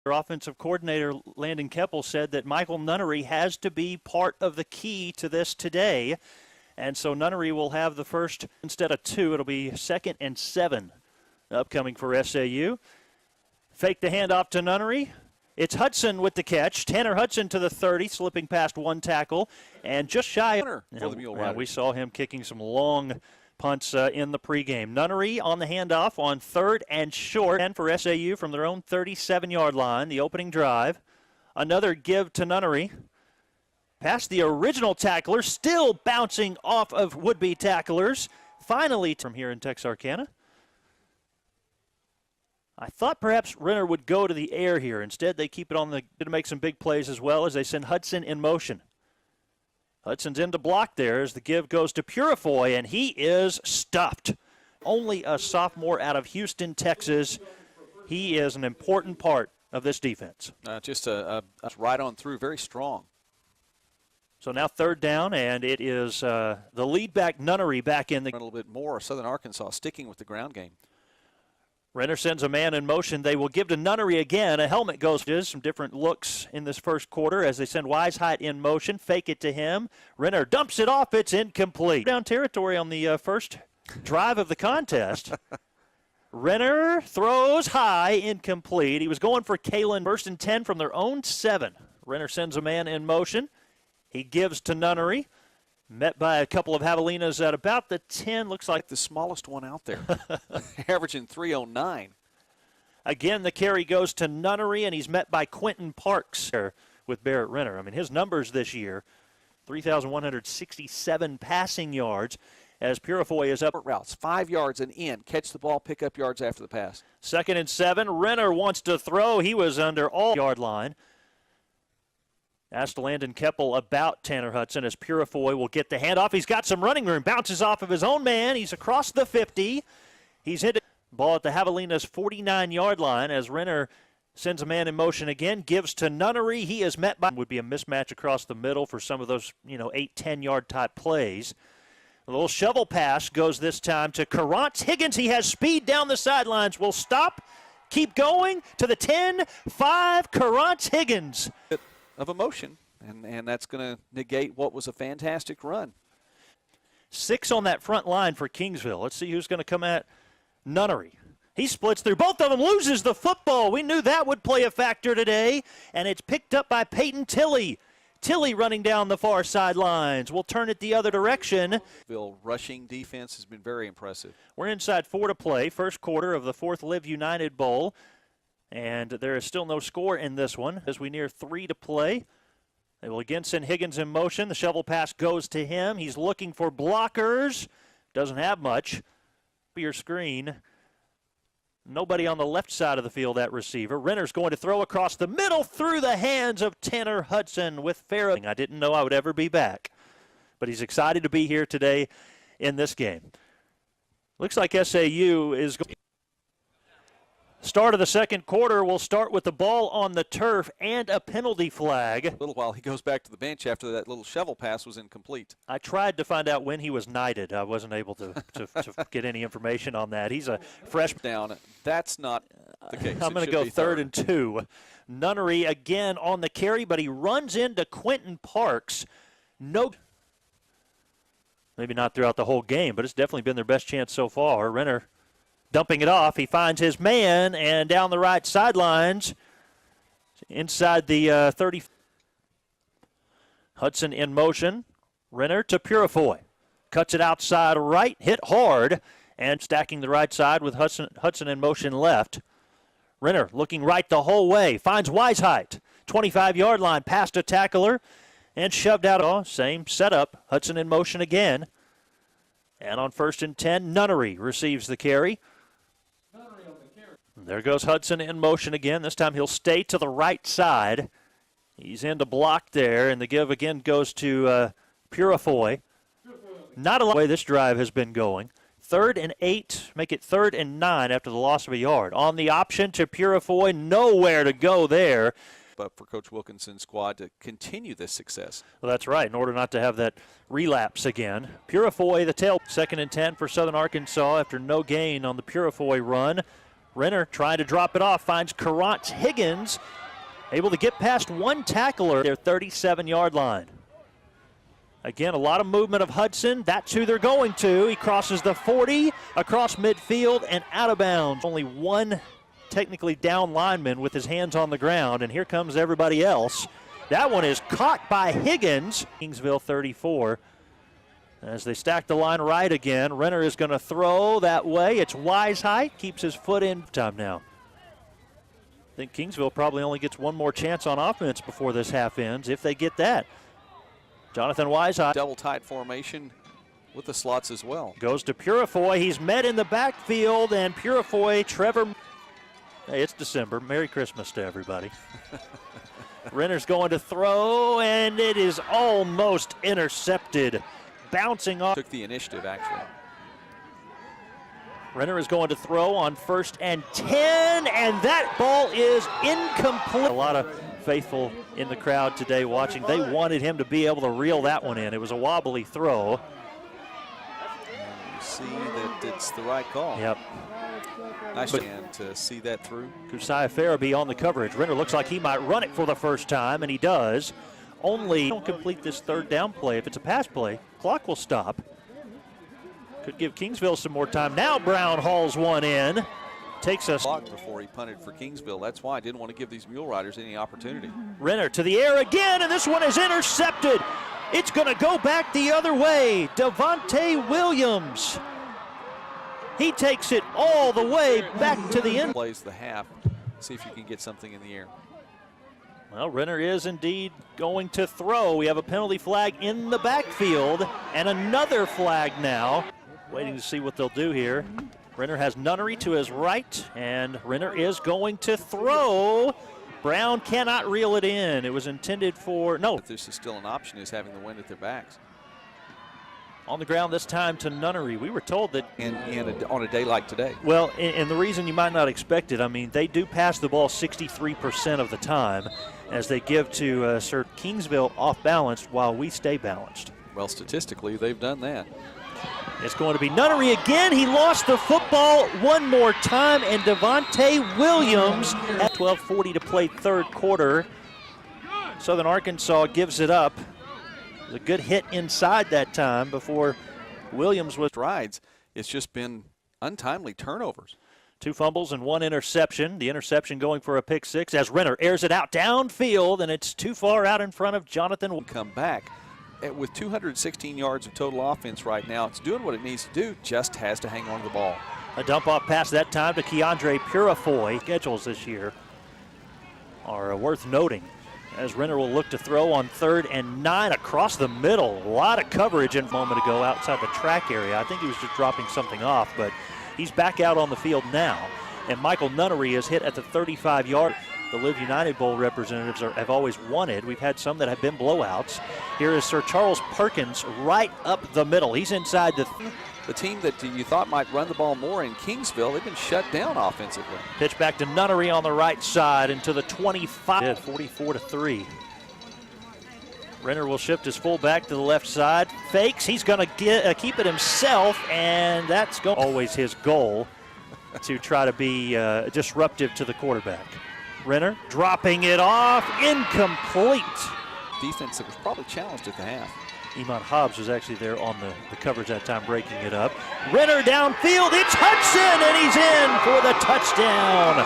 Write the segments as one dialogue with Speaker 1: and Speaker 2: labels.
Speaker 1: Their offensive coordinator, Landon Keppel, said that Michael Nunnery has to be part of the key to this today. And so Nunnery will have the first instead of 2. It'll be 2nd and 7 upcoming for SAU. Fake the handoff to Nunnery. It's Hudson with the catch. Tanner Hudson to the 30, slipping past one tackle. And just shy of
Speaker 2: for the Mule Riders.
Speaker 1: We saw him kicking some long punts in the pregame. Nunnery on the handoff on 3rd and short. And for SAU from their own 37-yard line, the opening drive. Another give to Nunnery. Past the original tackler, still bouncing off of would-be tacklers. Finally, from here in Texarkana. I thought perhaps Renner would go to the air here. Instead, they keep it on the to make some big plays as well as they send Hudson in motion. Hudson's in to block there as the give goes to Purifoy, and he is stuffed. Only a sophomore out of Houston, Texas. He is an important part of this defense.
Speaker 2: Just right on through, very strong.
Speaker 1: So now 3rd down, and it is the lead back Nunnery back in the.
Speaker 2: A little bit more. Southern Arkansas sticking with the ground game.
Speaker 1: Renner sends a man in motion. They will give to Nunnery again. A helmet goes. Some different looks in this first quarter as they send Weishaupt in motion. Fake it to him. Renner dumps it off. It's incomplete. Down territory on the first drive of the contest. Renner throws high, incomplete. He was going for Kalen. 1st and 10 from their own 7. Renner sends a man in motion. He gives to Nunnery. Met by a couple of javelinas at about the 10. Looks like
Speaker 2: the smallest one out there, averaging 309.
Speaker 1: Again, the carry goes to Nunnery, and he's met by Quentin Parks with Barrett Renner. I mean, his numbers this year, 3,167 passing yards as Purifoy is up.
Speaker 2: Routes, 5 yards and in. Catch the ball, pick up yards after the pass.
Speaker 1: 2nd and 7. Renner wants to throw. He was under all yard line. Asked Landon Keppel about Tanner Hudson as Purifoy will get the handoff. He's got some running room. Bounces off of his own man. He's across the 50. He's hit it. Ball at the Javelina's 49-yard line as Renner sends a man in motion again. Gives to Nunnery. He is met by. Would be a mismatch across the middle for some of those, 8, 10-yard type plays. A little shovel pass goes this time to Carrance Higgins. He has speed down the sidelines. Will stop. Keep going to the 10-5. Carrance Higgins.
Speaker 2: Of emotion, and that's going to negate what was a fantastic run.
Speaker 1: 6 on that front line for Kingsville. Let's see who's going to come at Nunnery. He splits through. Both of them, loses the football. We knew that would play a factor today, and it's picked up by Peyton Tilley. Tilley running down the far sidelines. We'll turn it the other direction.
Speaker 2: Rushing defense has been very impressive.
Speaker 1: We're inside 4 to play. First quarter of the 4th Live United Bowl. And there is still no score in this one as we near 3 to play. They will again send Higgins in motion. The shovel pass goes to him. He's looking for blockers. Doesn't have much. Your screen. Nobody on the left side of the field at receiver. Renner's going to throw across the middle through the hands of Tanner Hudson with Farrah. I didn't know I would ever be back. But he's excited to be here today in this game. Looks like SAU is going. Start of the second quarter, we'll start with the ball on the turf and a penalty flag.
Speaker 2: A little while he goes back to the bench after that little shovel pass was incomplete.
Speaker 1: I tried to find out when he was knighted. I wasn't able to get any information on that. He's a freshman.
Speaker 2: Down. That's not the case.
Speaker 1: I'm going to go 3rd and 2. Nunnery again on the carry, but he runs into Quentin Parks. No, maybe not throughout the whole game, but it's definitely been their best chance so far. Renner dumping it off. He finds his man, and down the right sidelines, inside the 30. Hudson in motion. Renner to Purifoy. Cuts it outside right, hit hard, and stacking the right side with Hudson in motion left. Renner looking right the whole way. Finds Weishaupt. 25-yard line, past a tackler, and shoved out. Oh, same setup. Hudson in motion again. And on 1st and 10, Nunnery receives the carry. There goes Hudson in motion again. This time he'll stay to the right side. He's in to block there, and the give again goes to Purifoy. Not a lot way this drive has been going. 3rd and 8, make it 3rd and 9 after the loss of a yard. On the option to Purifoy, nowhere to go there.
Speaker 2: But for Coach Wilkinson's squad to continue this success.
Speaker 1: Well, that's right, in order not to have that relapse again. Purifoy, the tail. 2nd and 10 for Southern Arkansas after no gain on the Purifoy run. Renner trying to drop it off, finds Carrantz. Higgins able to get past one tackler, their 37-yard line. Again, a lot of movement of Hudson. That's who they're going to. He crosses the 40, across midfield, and out of bounds. Only one technically down lineman with his hands on the ground, and here comes everybody else. That one is caught by Higgins. Kingsville 34. As they stack the line right again, Renner is going to throw that way. It's Weishaupt, keeps his foot in. Time now. I think Kingsville probably only gets one more chance on offense before this half ends, if they get that. Jonathan Weishaupt.
Speaker 2: Double tight formation with the slots as well.
Speaker 1: Goes to Purifoy. He's met in the backfield, and Purifoy, Trevor. Hey, it's December. Merry Christmas to everybody. Renner's going to throw, and it is almost intercepted. Bouncing off.
Speaker 2: Took the initiative, actually.
Speaker 1: Renner is going to throw on 1st and 10, and that ball is incomplete. A lot of faithful in the crowd today watching. They wanted him to be able to reel that one in. It was a wobbly throw.
Speaker 2: And you see that it's the right call.
Speaker 1: Yep.
Speaker 2: Nice to see that through.
Speaker 1: Kusiah Farabee on the coverage. Renner looks like he might run it for the first time, and he does. Only don't complete this 3rd down play. If it's a pass play, clock will stop. Could give Kingsville some more time. Now Brown hauls one in. Takes us
Speaker 2: before he punted for Kingsville. That's why I didn't want to give these Mule Riders any opportunity.
Speaker 1: Renner to the air again, and this one is intercepted. It's going to go back the other way. Devontae Williams. He takes it all the way back to the end.
Speaker 2: Plays the half. See if you can get something in the air.
Speaker 1: Well, Renner is indeed going to throw. We have a penalty flag in the backfield and another flag now. Waiting to see what they'll do here. Renner has Nunnery to his right, and Renner is going to throw. Brown cannot reel it in. It was intended for, no.
Speaker 2: If this is still an option, is having the wind at their backs.
Speaker 1: On the ground this time to Nunnery. We were told that.
Speaker 2: On a day like today.
Speaker 1: Well, and the reason you might not expect it, I mean, they do pass the ball 63% of the time as they give to Sir Kingsville off balance while we stay balanced.
Speaker 2: Well, statistically, they've done that.
Speaker 1: It's going to be Nunnery again. He lost the football one more time, and Devontae Williams at 12:40 to play 3rd quarter. Southern Arkansas gives it up. It was a good hit inside that time before Williams was.
Speaker 2: Strides. It's just been untimely turnovers.
Speaker 1: 2 fumbles and 1 interception. The interception going for a pick 6 as Renner airs it out downfield, and it's too far out in front of Jonathan.
Speaker 2: Come back. With 216 yards of total offense right now, it's doing what it needs to do, just has to hang on to the ball.
Speaker 1: A dump-off pass that time to Keandre Purifoy. Schedules this year are worth noting, as Renner will look to throw on 3rd and 9 across the middle. A lot of coverage a moment ago outside the track area. I think he was just dropping something off, but he's back out on the field now. And Michael Nunnery is hit at the 35-yard. The Live United Bowl representatives have always wanted. We've had some that have been blowouts. Here is Sir Charles Perkins right up the middle. He's inside
Speaker 2: the team that you thought might run the ball more in Kingsville. They've been shut down offensively.
Speaker 1: Pitch back to Nunnery on the right side into the 25. 44-3. Renner will shift his fullback to the left side. Fakes. He's going to keep it himself, and that's always his goal to try to be disruptive to the quarterback. Renner dropping it off, incomplete.
Speaker 2: Defense that was probably challenged at the half.
Speaker 1: Iman Hobbs was actually there on the coverage that time, breaking it up. Renner downfield, it's Hudson, and he's in for the touchdown.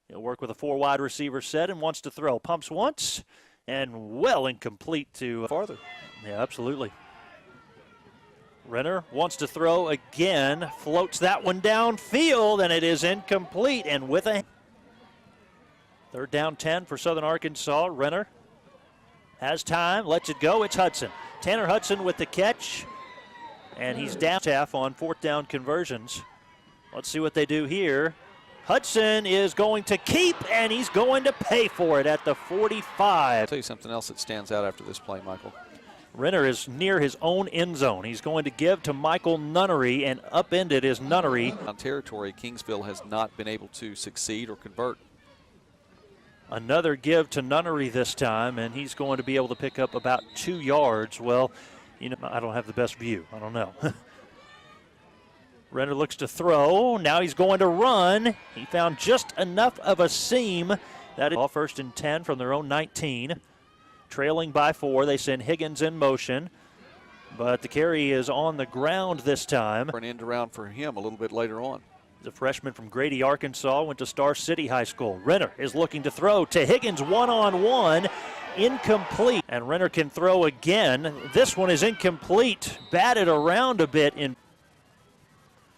Speaker 1: He'll work with a 4 wide receiver set and wants to throw. Pumps once, and well incomplete to
Speaker 2: farther.
Speaker 1: Yeah, absolutely. Renner wants to throw again, floats that one downfield, and it is incomplete. And with a 3rd down 10 for Southern Arkansas, Renner has time, lets it go. It's Hudson. Tanner Hudson with the catch, and he's down on 4th down conversions. Let's see what they do here. Hudson is going to keep, and he's going to pay for it at the 45.
Speaker 2: I'll tell you something else that stands out after this play, Michael.
Speaker 1: Renner is near his own end zone. He's going to give to Michael Nunnery, and upended is Nunnery.
Speaker 2: On territory, Kingsville has not been able to succeed or convert.
Speaker 1: Another give to Nunnery this time, and he's going to be able to pick up about 2 yards. Well, you know, I don't have the best view. I don't know. Renner looks to throw. Now he's going to run. He found just enough of a seam. That is all 1st and 10 from their own 19. Trailing by 4, they send Higgins in motion. But the carry is on the ground this time.
Speaker 2: An end around for him a little bit later on.
Speaker 1: The freshman from Grady, Arkansas, went to Star City High School. Renner is looking to throw to Higgins one-on-one. Incomplete. And Renner can throw again. This one is incomplete. Batted around a bit in.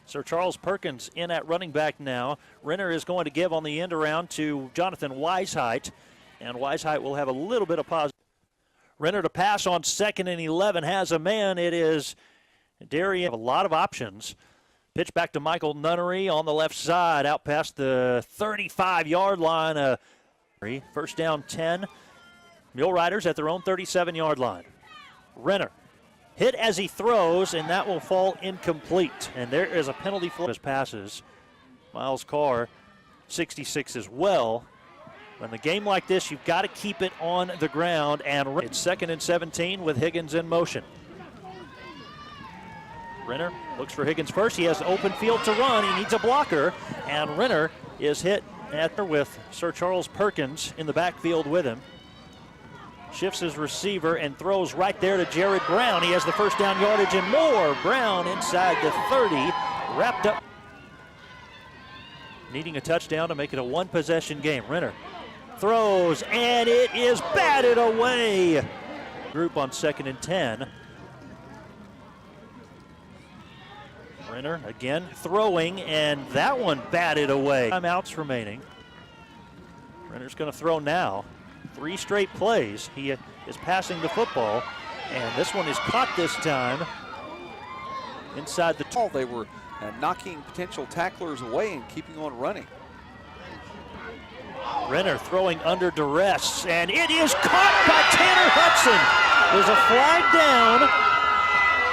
Speaker 1: Sir Charles Perkins in at running back now. Renner is going to give on the end around to Jonathan Weisheit. And Weisheit will have a little bit of positive. Renner to pass on 2nd and 11 has a man. It is Darian. A lot of options. Pitch back to Michael Nunnery on the left side, out past the 35-yard line. 1st down 10. Mule Riders at their own 37-yard line. Renner hit as he throws, and that will fall incomplete. And there is a penalty for his passes. Miles Carr, 66 as well. In a game like this, you've got to keep it on the ground, and it's 2nd and 17 with Higgins in motion. Renner looks for Higgins first. He has open field to run. He needs a blocker, and Renner is hit with Sir Charles Perkins in the backfield with him. Shifts his receiver and throws right there to Jared Brown. He has the 1st down yardage and more. Brown inside the 30, wrapped up. Needing a touchdown to make it a one-possession game. Renner throws, and it is batted away. Group on 2nd and 10. Renner again throwing, and that one batted away. Timeouts remaining. Renner's going to throw now. 3 straight plays. He is passing the football, and this one is caught this time inside the.
Speaker 2: They were knocking potential tacklers away and keeping on running.
Speaker 1: Renner throwing under duress, and it is caught by Tanner Hudson. There's a flag down.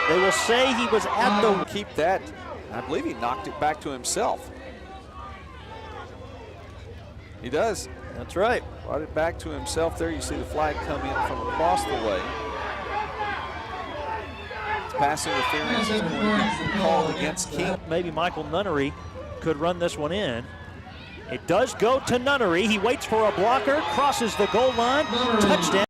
Speaker 1: They will say he was at the.
Speaker 2: Keep that. I believe he knocked it back to himself. He does.
Speaker 1: That's right.
Speaker 2: Brought it back to himself there. You see the flag come in from across the way. Pass interference is going to be called against King.
Speaker 1: Maybe Michael Nunnery could run this one in. It does go to Nunnery. He waits for a blocker, crosses the goal line, touchdown.